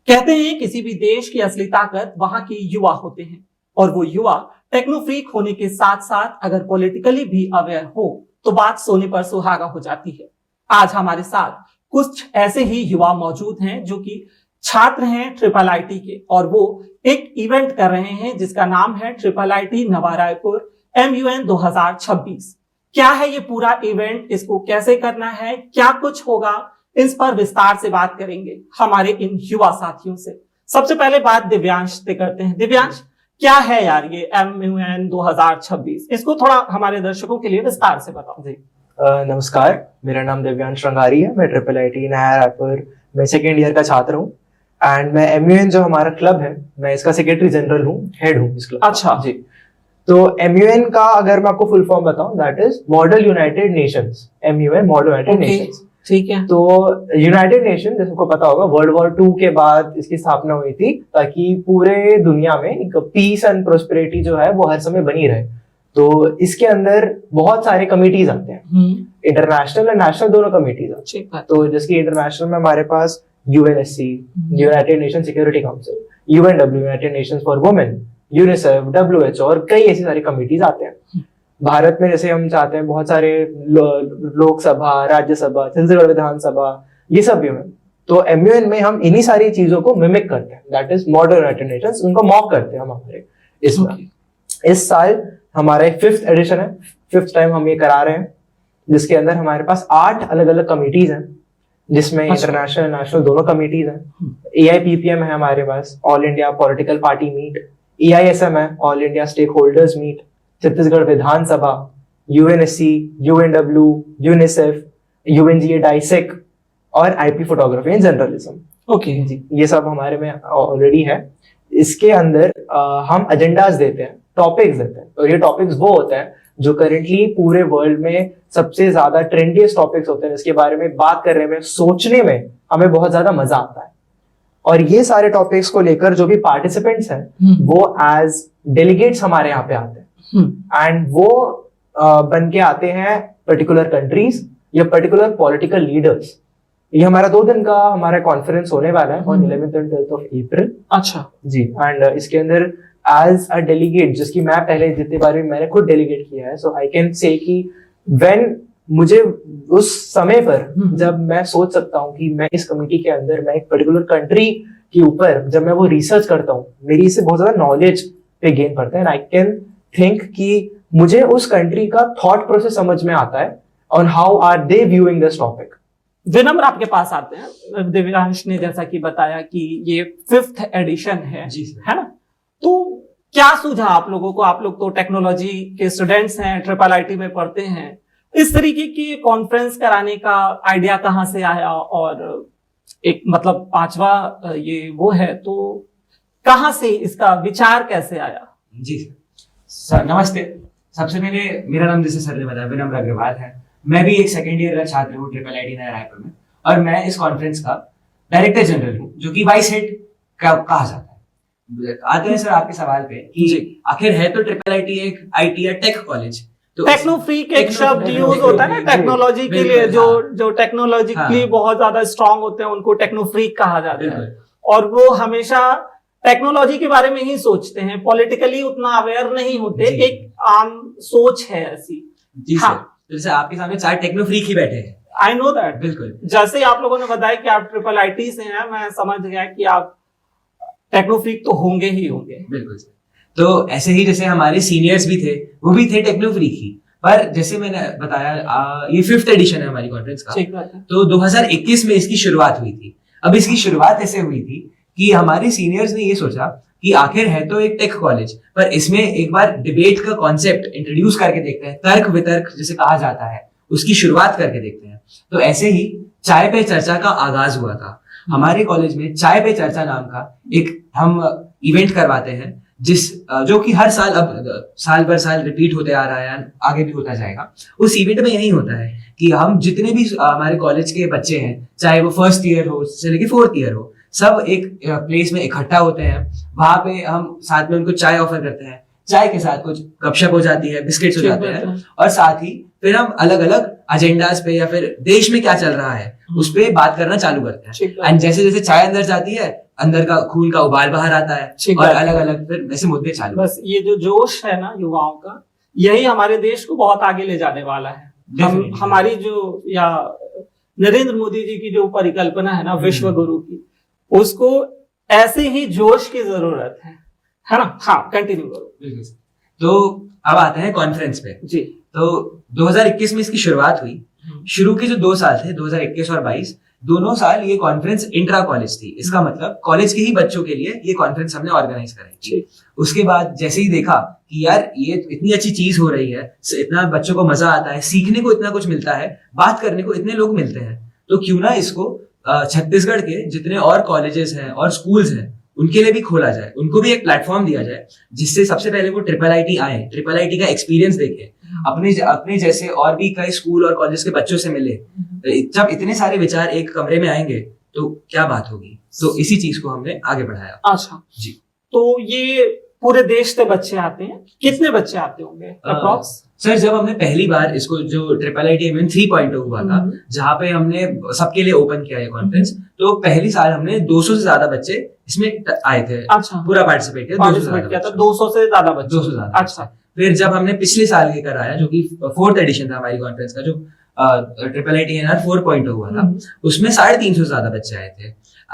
कहते हैं किसी भी देश की असली ताकत वहां के युवा होते हैं, और वो युवा टेक्नो फ्रीक होने के साथ साथ अगर पॉलिटिकली भी अवेयर हो तो बात सोने पर सुहागा हो जाती है। आज हमारे साथ कुछ ऐसे ही युवा मौजूद हैं जो कि छात्र हैं IIIT के, और वो एक इवेंट कर रहे हैं जिसका नाम है IIIT नवा रायपुर MUN 2026। क्या है ये पूरा इवेंट, इसको कैसे करना है, क्या कुछ होगा, इस पर विस्तार से बात करेंगे हमारे इन युवा साथियों से। सबसे पहले बात दिव्यांश से करते हैं। दिव्यांश, क्या है यार ये MUN 2026? इसको थोड़ा हमारे दर्शकों के लिए विस्तार से बताओ। जी नमस्कार, मेरा नाम दिव्यांश रंगारी है। मैं IIIT नया रायपुर में सेकेंड ईयर का छात्र हूँ एंड मैं MUN जो हमारा क्लब है, मैं इसका सेक्रेटरी जनरल हूँ, हेड हूँ इस क्लब। अच्छा जी। तो MUN का अगर मैं आपको फुल फॉर्म बताऊं, that is model United Nations. MUN model United Nations, ठीक है। तो यूनाइटेड नेशन जैसे आपको पता होगा, वर्ल्ड वॉर 2 के बाद इसकी स्थापना हुई थी ताकि पूरे दुनिया में एक पीस एंड प्रोस्पेरिटी जो है वो हर समय बनी रहे। तो इसके अंदर बहुत सारे कमिटीज आते हैं, इंटरनेशनल एंड नेशनल दोनों कमिटीज आते हैं। तो जैसे इंटरनेशनल में हमारे पास UNSC, United nation security council, UNW, United Nations for women, UNICEF, WHO और कई ऐसी सारी कमिटीज आते हैं। भारत में जैसे हम चाहते हैं बहुत सारे लोकसभा, राज्यसभा, छत्तीसगढ़ विधानसभा, ये सब भी हैं। तो MUN में हम इन्हीं सारी चीजों को मिमिक करते हैं, that is model United Nations, उनको मॉक करते हैं हम हमारे इसमें। इस साल हमारा 5th एडिशन है, 5th टाइम हम ये करा रहे हैं, जिसके अंदर हमारे पास 8 अलग अलग कमिटीज हैं, जिसमें इंटरनेशनल नेशनल दोनों कमिटीज हैं। AIPPM है हमारे पास, all India political party meet, EISM है, all India stakeholders meet, Chhattisgarh Vidhansabha, UNSC, UNW, UNICEF, UNGA DISEC और IP photography and journalism. Okay जी, ये सब हमारे में ऑलरेडी है। इसके अंदर हम एजेंडाज देते हैं, टॉपिक्स देते हैं, और ये टॉपिक्स वो होते हैं जो करेंटली पूरे वर्ल्ड में सबसे ज्यादा ट्रेंडियस्ट टॉपिक्स होते हैं, जिसके बारे में बात करने में, सोचने में हमें बहुत ज्यादा मजा आता है। और ये सारे टॉपिक्स को लेकर जो भी पार्टिसिपेंट्स हैं वो एज डेलीगेट्स हमारे यहाँ पे आते हैं एंड वो बन के आते हैं पर्टिकुलर कंट्रीज या पर्टिकुलर पॉलिटिकल लीडर्स। ये हमारा 2 दिन का हमारा कॉन्फ्रेंस होने वाला है on 11th and 12th of April। अच्छा जी। एंड इसके अंदर एज अ डेलीगेट, जिसकी मैं पहले जितने बार भी मैंने खुद डेलीगेट किया है, सो आई कैन से कि व्हेन मुझे उस समय पर जब मैं सोच सकता हूँ कि मैं इस कमिटी के अंदर मैं एक पर्टिकुलर कंट्री के ऊपर जब मैं वो रिसर्च करता हूँ, मेरी इससे बहुत ज्यादा नॉलेज पे गेन करता है एंड आई कैन थिंक कि मुझे उस कंट्री का थॉट प्रोसेस समझ में आता है on how are they viewing this topic. विनम्र आपके पास आते हैं। दिव्यांश ने जैसा कि बताया कि ये 5th एडिशन है ना, तो क्या सूझा आप लोगों को? आप लोग तो टेक्नोलॉजी के स्टूडेंट्स हैं, IIIT में पढ़ते हैं, इस तरीके की कॉन्फ्रेंस कराने का आइडिया कहाँ से आया? और एक मतलब 5वां ये वो है, तो कहाँ से इसका विचार कैसे आया? जी सर, नमस्ते। सबसे पहले मेरा नाम जैसे सर ने बताया विनम्र अग्रवाल है। मैं भी एक सेकेंड ईयर का छात्र हूँ IIIT नया रायपुर में, और मैं इस कॉन्फ्रेंस का डायरेक्टर जनरल हूँ, जो कि वाइस हेड कहा जाता है। आते हैं सर आपके सवाल पे कि आखिर है तो IIIT एक IT या टेक कॉलेज, तो टेक्नो फ्रीक एक शब्द यूज होता है ना टेक्नोलॉजी के लिए, जो टेक्नोलॉजिकली बहुत ज्यादा स्ट्रांग होते हैं उनको टेक्नो फ्रीक कहा जाता है, और वो हमेशा टेक्नोलॉजी के बारे में ही सोचते हैं, पॉलिटिकली उतना अवेयर नहीं होते। एक आम सोच है ऐसी। जी हाँ। सर, जैसे आपके सामने 4 टेक्नो फ्रीक ही बैठे हैं। I know that. बिल्कुल। जैसे आप लोगों ने बताया कि आप IIIT से हैं, मैं समझ गया कि आप टेक्नो फ्रीक तो होंगे ही होंगे। बिल्कुल सर। तो ऐसे ही जैसे हमारे सीनियर्स भी थे, वो भी थे टेक्नो फ्रीक ही, पर जैसे मैंने बताया ये 5th एडिशन है हमारी कॉन्फ्रेंस का। ठीक बात है। तो 2021 में इसकी शुरुआत हुई थी। अब इसकी शुरुआत ऐसे हुई थी कि हमारे सीनियर्स ने ये सोचा कि आखिर है तो एक टेक कॉलेज, पर इसमें एक बार डिबेट का कॉन्सेप्ट इंट्रोड्यूस करके देखते हैं, तर्क वितर्क जिसे कहा जाता है, उसकी शुरुआत करके देखते हैं। तो ऐसे ही चाय पे चर्चा का आगाज हुआ था। हमारे कॉलेज में चाय पे चर्चा नाम का एक हम इवेंट करवाते हैं, जो कि हर साल अब साल भर साल रिपीट होते आ रहा है, आगे भी होता जाएगा। उस इवेंट में यही होता है कि हम जितने भी हमारे कॉलेज के बच्चे हैं, चाहे वो 1st ईयर हो से लेकर 4th ईयर हो, सब एक प्लेस में इकट्ठा होते हैं। वहां पे हम साथ में उनको चाय ऑफर करते हैं, चाय के साथ कुछ गपशप हो जाती है, बिस्किट्स हो जाते हैं, और साथ ही फिर हम अलग अलग एजेंडाज पे या फिर देश में क्या चल रहा है उस पे बात करना चालू करते हैं। ठीक है। एंड जैसे जैसे चाय अंदर जाती है, अंदर का खून का उबाल बाहर आता है ठीक और है। अलग अलग फिर ऐसे मुद्दे चालू। बस ये जो जोश है ना युवाओं का, यही हमारे देश को बहुत आगे ले जाने वाला है। Definitely. हमारी जो या नरेंद्र मोदी जी की जो परिकल्पना है ना विश्व गुरु की, उसको ऐसे ही जोश की जरूरत है ना। हाँ, कंटिन्यू करो। तो अब आते हैं कॉन्फ्रेंस पे। जी। तो 2021 में इसकी शुरुआत हुई। शुरू के जो 2 साल थे 2021 और 22, दोनों साल ये कॉन्फ्रेंस इंट्रा कॉलेज थी। इसका मतलब कॉलेज के ही बच्चों के लिए ये कॉन्फ्रेंस हमने ऑर्गेनाइज कराई थी। उसके बाद जैसे ही देखा कि यार ये इतनी अच्छी चीज हो रही है, इतना बच्चों को मजा आता है, सीखने को इतना कुछ मिलता है, बात करने को इतने लोग मिलते हैं, तो क्यों ना इसको छत्तीसगढ़ के जितने और कॉलेजेस हैं और स्कूल्स हैं उनके लिए भी खोला जाए, उनको भी एक प्लेटफॉर्म दिया जाए जिससे सबसे पहले वो IIIT आए, IIIT का एक्सपीरियंस देखें, अपने जैसे और भी कई स्कूल और कॉलेज के बच्चों से मिले। जब इतने सारे विचार एक कमरे में आएंगे तो क्या बात होगी। तो इसी चीज को हमने आगे बढ़ाया। अच्छा जी। तो ये पूरे देश से बच्चे आते हैं, कितने बच्चे आते होंगे अप्रॉक्स? सर जब हमने पहली बार इसको जो IIIT एमएन 3.0 हुआ था, जहाँ पे हमने सबके लिए ओपन किया ये कॉन्फ्रेंस, तो पहली साल हमने 200 से ज्यादा बच्चे इसमें आए थे। अच्छा। पूरा पार्टिसिपेट किया, 200 से ज्यादा बच्चे। 200 से ज्यादा। अच्छा। फिर जब हमने पिछले साल ये कराया, जो कि 4th एडिशन था हमारी कॉन्फ्रेंस का, जो IIIT एनआर 4.0 हुआ था, उसमें 350 से ज्यादा बच्चे आए थे।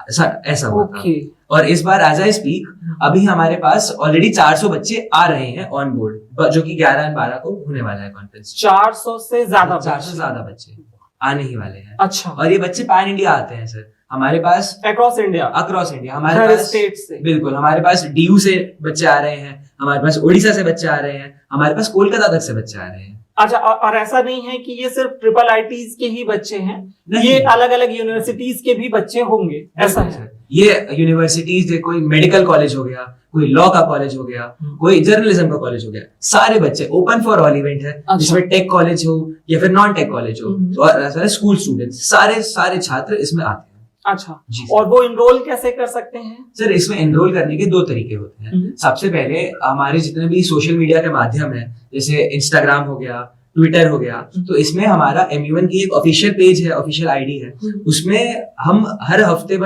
ऐसा हुआ था। और इस बार एज आई स्पीक अभी हमारे पास ऑलरेडी 400 बच्चे आ रहे हैं ऑन बोर्ड, जो कि 11 और 12 को होने वाला है कॉन्फ्रेंस। 400 से ज्यादा 400 से ज्यादा बच्चे आने ही वाले हैं। अच्छा। और ये बच्चे पैन इंडिया आते हैं सर हमारे पास, अक्रॉस इंडिया हमारे हर पास स्टेट से। बिल्कुल, हमारे पास डीयू से बच्चे आ रहे हैं, हमारे पास उड़ीसा से बच्चे आ रहे हैं, हमारे पास कोलकाता तक से बच्चे आ रहे हैं। अच्छा, और ऐसा नहीं है कि ये सिर्फ IIITs के ही बच्चे हैं, नहीं। ये अलग अलग यूनिवर्सिटीज के भी बच्चे होंगे, ऐसा है? ये यूनिवर्सिटीज, कोई मेडिकल कॉलेज हो गया, कोई लॉ का कॉलेज हो गया, कोई जर्नलिज्म का कॉलेज हो गया, सारे बच्चे ओपन फॉर ऑल इवेंट है। अच्छा। जिसमें टेक कॉलेज हो या फिर नॉन टेक कॉलेज हो, और स्कूल स्टूडेंट्स, सारे छात्र इसमें आते हैं। अच्छा। और वो इनरोल कैसे कर सकते हैं? सर इसमें एनरोल करने के 2 तरीके होते हैं। सबसे पहले हमारे जितने भी सोशल मीडिया के माध्यम है, जैसे इंस्टाग्राम हो गया, ट्विटर हो गया, तो इसमें हमारा MUN की एक ऑफिशियल पेज है, ऑफिशियल आईडी है, उसमें हम हर हफ्ते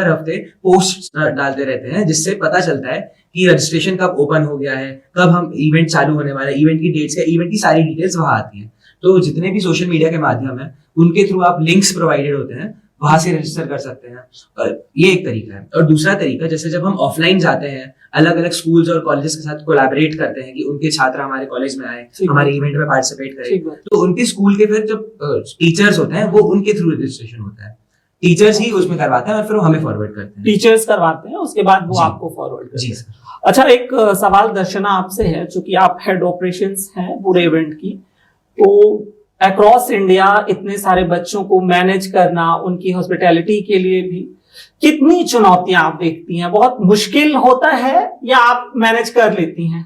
पोस्ट डालते रहते हैं, जिससे पता चलता है कि रजिस्ट्रेशन कब ओपन हो गया है, कब हम इवेंट चालू होने वाला है, इवेंट की डेट्स का, इवेंट की सारी डिटेल्स वहां आती हैं। तो जितने भी सोशल मीडिया के माध्यम है उनके थ्रू आप लिंक्स प्रोवाइडेड होते हैं, वहां से रजिस्टर कर सकते हैं। और ये एक तरीका है। और दूसरा तरीका, जैसे जब हम ऑफलाइन जाते हैं, अलग अलग स्कूल्स और कॉलेजेस के साथ कोलैबोरेट करते हैं कि उनके छात्र हमारे कॉलेज में आए, हमारे इवेंट में पार्टिसिपेट करें, तो उनके स्कूल के फिर जो टीचर्स होते हैं वो उनके थ्रू रजिस्ट्रेशन होता है, टीचर्स ही उसमें करवाते हैं और फिर वो हमें फॉरवर्ड करते हैं। टीचर्स करवाते हैं, उसके बाद वो आपको फॉरवर्ड करते हैं। अच्छा, एक सवाल दर्शना आपसे है, चूंकि आप हेड ऑपरेशंस हैं पूरे इवेंट की, तो अक्रॉस इंडिया इतने सारे बच्चों को मैनेज करना, उनकी हॉस्पिटैलिटी के लिए भी कितनी चुनौतियां आप देखती हैं? बहुत मुश्किल होता है या आप मैनेज कर लेती हैं?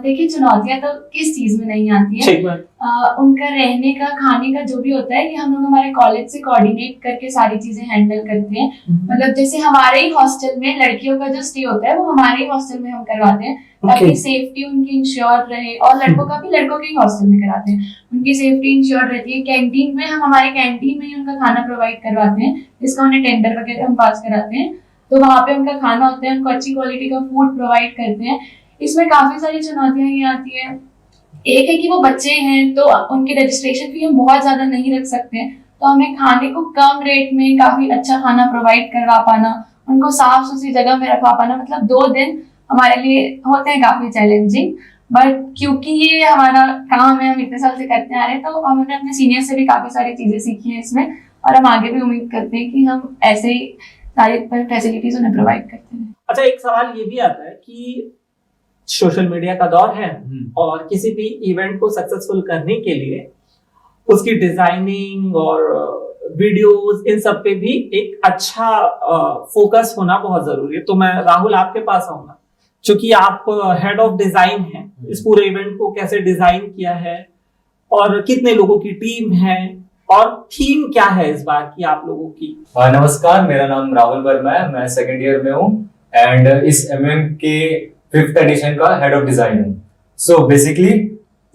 देखिए, चुनौतियां तो किस चीज में नहीं आती है। उनका रहने का, खाने का जो भी होता है, कि हम लोग हमारे कॉलेज से कोऑर्डिनेट करके सारी चीजें हैंडल करते हैं। मतलब जैसे हमारे ही हॉस्टल में लड़कियों का जो स्टे होता है वो हमारे ही हॉस्टल में हम करवाते हैं, ताकि सेफ्टी उनकी इंश्योर रहे, और लड़कों का भी लड़कों के ही हॉस्टल में कराते हैं, उनकी सेफ्टी इंश्योर रहती है। कैंटीन में हम हमारे कैंटीन में ही उनका खाना प्रोवाइड करवाते हैं, जिसका उन्हें टेंडर वगैरह हम पास कराते हैं, तो वहाँ पे उनका खाना होता है, उनको अच्छी क्वालिटी का फूड प्रोवाइड करते हैं। इसमें काफी सारी चुनौतियां ये आती है। एक है कि वो बच्चे हैं तो उनकी रजिस्ट्रेशन फी हम बहुत ज्यादा नहीं रख सकते हैं, तो हमें खाने को कम रेट में काफी अच्छा खाना प्रोवाइड करवा पाना, उनको साफ सुथरी जगह में रखवा पाना, मतलब 2 दिन हमारे लिए होते हैं काफी चैलेंजिंग। बट क्योंकि ये हमारा काम है, हम इतने साल से करते आ रहे हैं, तो हमने अपने सीनियर से भी काफी सारी चीजें सीखी हैं इसमें, और हम आगे भी उम्मीद करते हैं कि हम ऐसे ही सारी फैसिलिटीज उन्हें प्रोवाइड करते हैं। अच्छा, एक सवाल ये भी आता है कि सोशल मीडिया का दौर है, और किसी भी इवेंट को सक्सेसफुल करने के लिए उसकी डिजाइनिंग और वीडियोस, इन सब पे भी एक अच्छा फोकस होना बहुत जरूरी है। तो मैं राहुल आपके पास आऊंगा, क्योंकि आप हेड ऑफ डिजाइन हैं, इस पूरे इवेंट को कैसे डिजाइन किया है और कितने लोगों की टीम है और थीम क्या है इस बार की आप लोगों की? नमस्कार, मेरा नाम राहुल वर्मा है, मैं 2nd ईयर में हूँ एंड इस MM के 5th एडिशन का हेड ऑफ डिजाइन हूँ। सो बेसिकली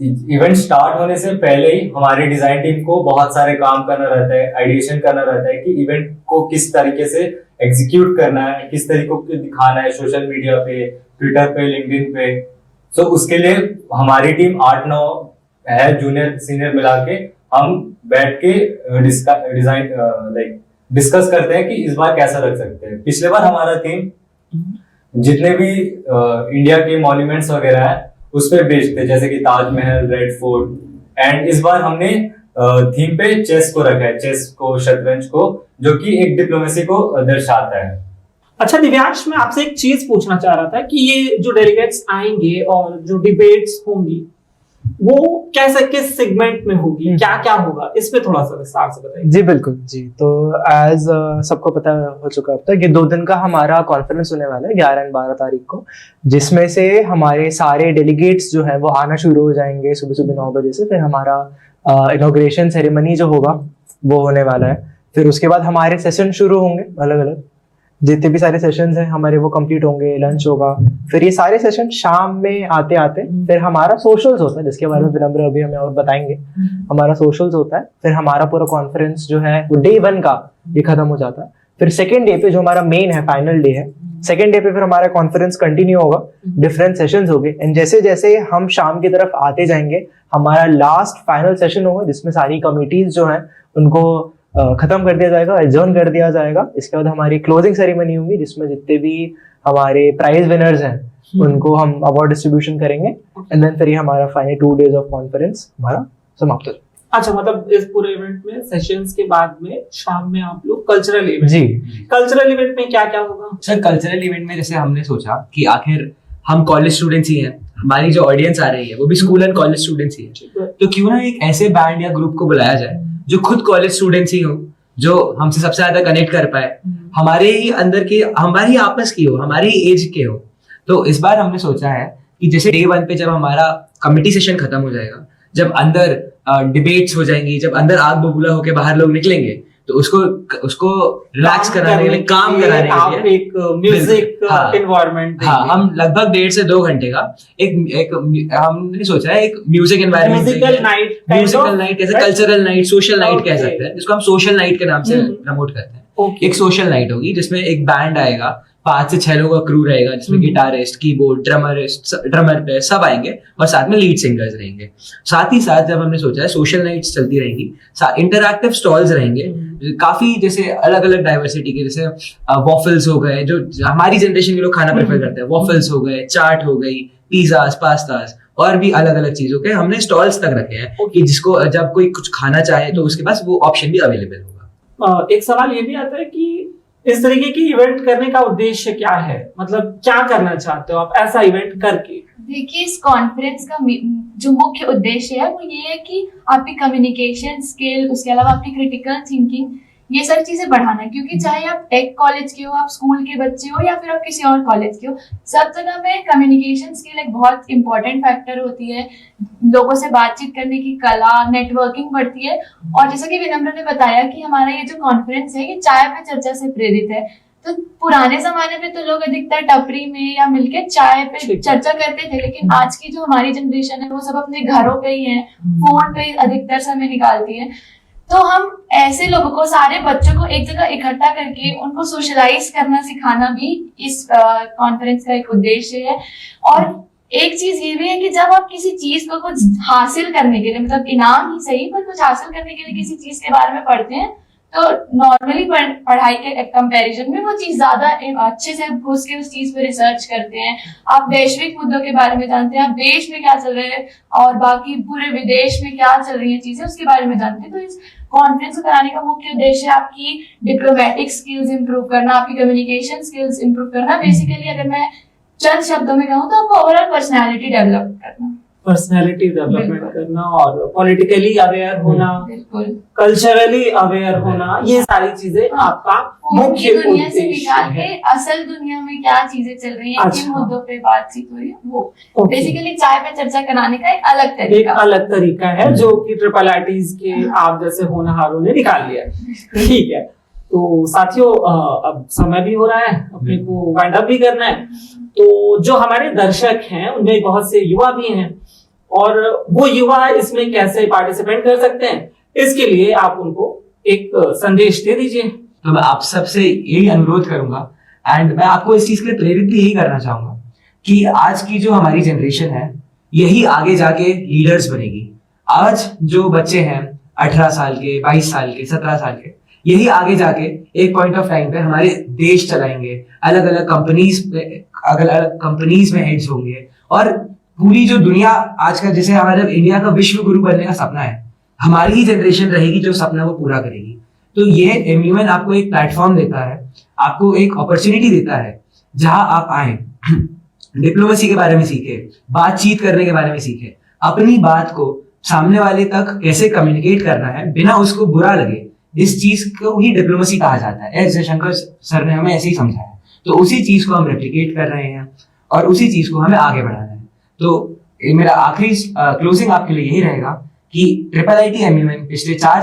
इवेंट स्टार्ट होने से पहले ही हमारी डिजाइन टीम को बहुत सारे काम करना रहता है, आइडिएशन करना रहता है कि इवेंट को किस तरीके से एग्जीक्यूट करना है, किस तरीके को दिखाना है सोशल मीडिया पे, ट्विटर पे, लिंक्डइन पे। सो उसके लिए हमारी टीम 8-9 है, जूनियर सीनियर मिला के हम बैठ के डिस्कस करते हैं कि इस बार कैसा रख सकते हैं। पिछले बार हमारा थीम जितने भी इंडिया के मॉन्यूमेंट्स वगैरह है उस पे बेस्ड थे, जैसे कि ताजमहल, रेड फोर्ट। एंड इस बार हमने थीम पे चेस को रखा है, चेस को, शतरंज को, जो कि एक डिप्लोमेसी को दर्शाता है। अच्छा दिव्यांश, मैं आपसे एक चीज पूछना चाह रहा था कि ये जो डेलीगेट्स आएंगे और जो डिबेट्स होंगी वो कैसे, किस सेगमेंट में होगी, क्या क्या होगा, इस पे थोड़ा सा विस्तार से बताइए। जी बिल्कुल जी। तो एज सबको पता हो चुका अब तक, ये 2 दिन का हमारा कॉन्फ्रेंस होने वाला है 11 और 12 तारीख को, जिसमें से हमारे सारे डेलीगेट्स जो है वो आना शुरू हो जाएंगे सुबह सुबह 9 बजे से। फिर हमारा इनॉग्रेशन सेरेमनी जो होगा वो होने वाला है। फिर उसके बाद हमारे सेशन शुरू होंगे, अलग अलग जितने भी सारे सेशंस हैं हमारे वो कंप्लीट होंगे, लंच होगा। फिर ये सारे सेशन शाम में आते आते फिर हमारा सोशल्स होता है, जिसके बारे में विनम्र अभी हमें और बताएंगे। हमारा सोशल्स होता है, फिर हमारा पूरा कॉन्फ्रेंस जो है वो डे 1 का ये खत्म हो जाता है। फिर सेकेंड डे पे जो हमारा मेन है, फाइनल डे है, सेकेंड डे पे फिर हमारा कॉन्फ्रेंस कंटिन्यू होगा, डिफरेंट सेशंस होंगे। एंड जैसे जैसे हम शाम की तरफ आते जाएंगे हमारा लास्ट फाइनल सेशन होगा, जिसमें सारी कमिटीज जो है उनको खत्म कर दिया जाएगा, एडजर्न कर दिया जाएगा। इसके बाद हमारी क्लोजिंग सेरेमनी होगी, जिसमें जितने भी हमारे प्राइज विनर्स हैं उनको हम अवार्ड डिस्ट्रीब्यूशन करेंगे। एंड देन फिर ये हमारा फाइनल 2 डेज ऑफ कॉन्फ्रेंस हमारा समाप्त हो जाएगा। अच्छा, मतलब इस पूरे इवेंट में सेशंस के बाद में शाम में आप लोग कल्चरल इवेंट, जी कल्चरल इवेंट में क्या क्या होगा? सर कल्चरल इवेंट में जैसे हमने सोचा कि आखिर हम कॉलेज स्टूडेंट्स ही हैं, हमारी जो ऑडियंस आ रही है वो भी स्कूल एंड कॉलेज स्टूडेंट्स ही है, तो क्यों ना एक ऐसे बैंड या ग्रुप को बुलाया जाए जो खुद कॉलेज स्टूडेंट्स ही हो, जो हमसे सबसे ज्यादा कनेक्ट कर पाए, हमारे ही अंदर के, हमारी आपस की हो, हमारे ही एज के हो। तो इस बार हमने सोचा है कि जैसे डे 1 पे जब हमारा कमिटी सेशन खत्म हो जाएगा, जब अंदर डिबेट्स हो जाएंगी, जब अंदर आग बबूला होके बाहर लोग निकलेंगे, तो उसको रिलैक्स कराने के लिए, काम कराने के लिए एक म्यूजिक एनवायरनमेंट, हाँ, हम लगभग 1.5 से 2 घंटे का एक हमने सोचा है एक म्यूजिक एनवायरनमेंट, म्यूजिकल नाइट कैसे, कल्चरल नाइट, सोशल नाइट कह सकते हैं, जिसको हम सोशल नाइट के नाम से प्रमोट करते हैं। एक सोशल नाइट होगी जिसमें एक बैंड आएगा, 5 से 6 लोगों का क्रू रहेगा, जिसमें गिटारिस्ट, कीबोर्ड, ड्रमर पे सब आएंगे और साथ में लीड सिंगर्स रहेंगे। साथ ही साथ जब हमने सोचा है सोशल नाइट्स चलती रहेंगी, इंटरैक्टिव स्टॉल्स रहेंगे, काफी जैसे अलग अलग डाइवर्सिटी के, जैसे वॉफल्स हो गए, जो हमारी जनरेशन के लोग खाना प्रेफर करते हैं, वॉफल्स हो गए, चाट हो गई, पिज्जास, पास्तास, और भी अलग अलग चीजों के हमने स्टॉल्स तक रखे हैं कि जिसको जब कोई कुछ खाना चाहे तो उसके पास वो ऑप्शन भी अवेलेबल होगा। एक सवाल ये भी आता है कि इस तरीके की इवेंट करने का उद्देश्य क्या है, मतलब क्या करना चाहते हो आप ऐसा इवेंट करके? देखिए, इस कॉन्फ्रेंस का जो मुख्य उद्देश्य है वो ये है कि आपकी कम्युनिकेशन स्किल, उसके अलावा आपकी क्रिटिकल थिंकिंग, ये सारी चीजें बढ़ाना है। क्योंकि चाहे आप टेक कॉलेज के हो, आप स्कूल के बच्चे हो, या फिर आप किसी और कॉलेज के हो, सब जगह में कम्युनिकेशन स्किल एक बहुत इंपॉर्टेंट फैक्टर होती है। लोगों से बातचीत करने की कला, नेटवर्किंग बढ़ती है। और जैसा कि विनम्र ने बताया कि हमारा ये जो कॉन्फ्रेंस है ये चाय पे चर्चा से प्रेरित है। तो पुराने जमाने में तो लोग अधिकतर टपरी में या मिलके चाय पे चर्चा करते थे, लेकिन आज की जो हमारी जनरेशन है वो सब अपने घरों पे ही है, फोन पे अधिकतर समय निकालती है। तो हम ऐसे लोगों को, सारे बच्चों को एक जगह इकट्ठा करके उनको सोशलाइज करना सिखाना भी इस कॉन्फ्रेंस का एक उद्देश्य है। और एक चीज ये भी है कि जब आप किसी चीज को कुछ हासिल करने के लिए, मतलब इनाम ही सही पर कुछ हासिल करने के लिए किसी चीज के बारे में पढ़ते हैं, तो नॉर्मली पढ़ाई के कंपैरिजन में वो चीज ज्यादा अच्छे से घुस के उस चीज पे रिसर्च करते हैं। आप वैश्विक मुद्दों के बारे में जानते हैं, आप देश में क्या चल रहा है और बाकी पूरे विदेश में क्या चल रही है चीजें, उसके बारे में जानते हैं। तो इस कॉन्फ्रेंस को कराने का मुख्य उद्देश्य है आपकी डिप्लोमेटिक स्किल्स इंप्रूव करना, आपकी कम्युनिकेशन स्किल्स इंप्रूव करना। बेसिकली अगर मैं चंद शब्दों में कहूँ तो आपको ओवरऑल पर्सनैलिटी डेवलप करना, पर्सनैलिटी डेवलपमेंट करना और पॉलिटिकली अवेयर होना, कल्चरली अवेयर होना, ये सारी चीजें आपका मुख्य दुनिया से उद्देश्य निकाल के है। असल दुनिया में क्या चीजें चल रही हैं, किन मुद्दों पे बातचीत हो रही है, वो बेसिकली चाय पे चर्चा कराने का एक अलग तरीका है जो कि IIITs के आप जैसे होनहारों ने निकाल लिया। ठीक है, तो साथियों अब समय भी हो रहा है, अपने को वाइंड अप भी करना है। तो जो हमारे दर्शक हैं उनमें बहुत से युवा भी हैं और वो युवा इसमें कैसे पार्टिसिपेट कर सकते हैं, इसके लिए आप उनको एक संदेश दे दीजिए। तो मैं आप सबसे यही अनुरोध करूंगा एंड मैं आपको इस चीज के लिए प्रेरित भी यही करना चाहूंगा कि आज की जो हमारी जनरेशन है यही आगे जाके लीडर्स बनेगी। आज जो बच्चे हैं 18 साल के, 22 साल के, 17 साल के, यही आगे जाके एक पॉइंट ऑफ टाइम पे हमारे देश चलाएंगे, अलग अलग कंपनीज में हेड्स होंगे और पूरी जो दुनिया आज का, जैसे हमारे इंडिया का विश्व गुरु बनने का सपना है, हमारी ही जनरेशन रहेगी जो सपना वो पूरा करेगी। तो ये MUN आपको एक प्लेटफॉर्म देता है, आपको एक अपॉर्चुनिटी देता है जहां आप आए, डिप्लोमेसी के बारे में सीखे, बातचीत करने के बारे में सीखे, अपनी बात को सामने वाले तक कैसे कम्युनिकेट करना है बिना उसको बुरा लगे। इस चीज को ही डिप्लोमेसी कहा जाता है, ऐसे शंकर सर ने हमें ऐसे ही समझाया। तो उसी चीज को हम रेप्लिकेट कर रहे हैं और उसी चीज को हमें आगे बढ़ाना है। तो मेरा आखिरी क्लोजिंग आपके लिए यही रहेगा कि IIIT MUN पिछले 4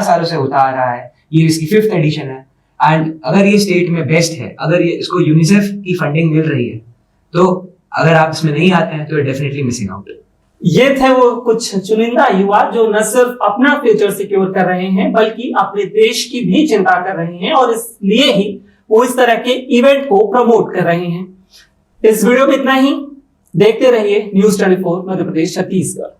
सालों से होता आ रहा है, ये इसकी 5th एडिशन है एंड अगर ये स्टेट में बेस्ट है, अगर ये इसको यूनिसेफ की फंडिंग मिल रही है, तो अगर आप इसमें नहीं आते हैं तो डेफिनेटली मिसिंग आउट। ये थे वो कुछ चुनिंदा युवा जो न सिर्फ अपना फ्यूचर सिक्योर कर रहे हैं बल्कि अपने देश की भी चिंता कर रहे हैं और इसलिए ही वो इस तरह के इवेंट को प्रमोट कर रहे हैं। इस वीडियो में इतना ही। देखते रहिए न्यूज़ 24 मध्य प्रदेश छत्तीसगढ़।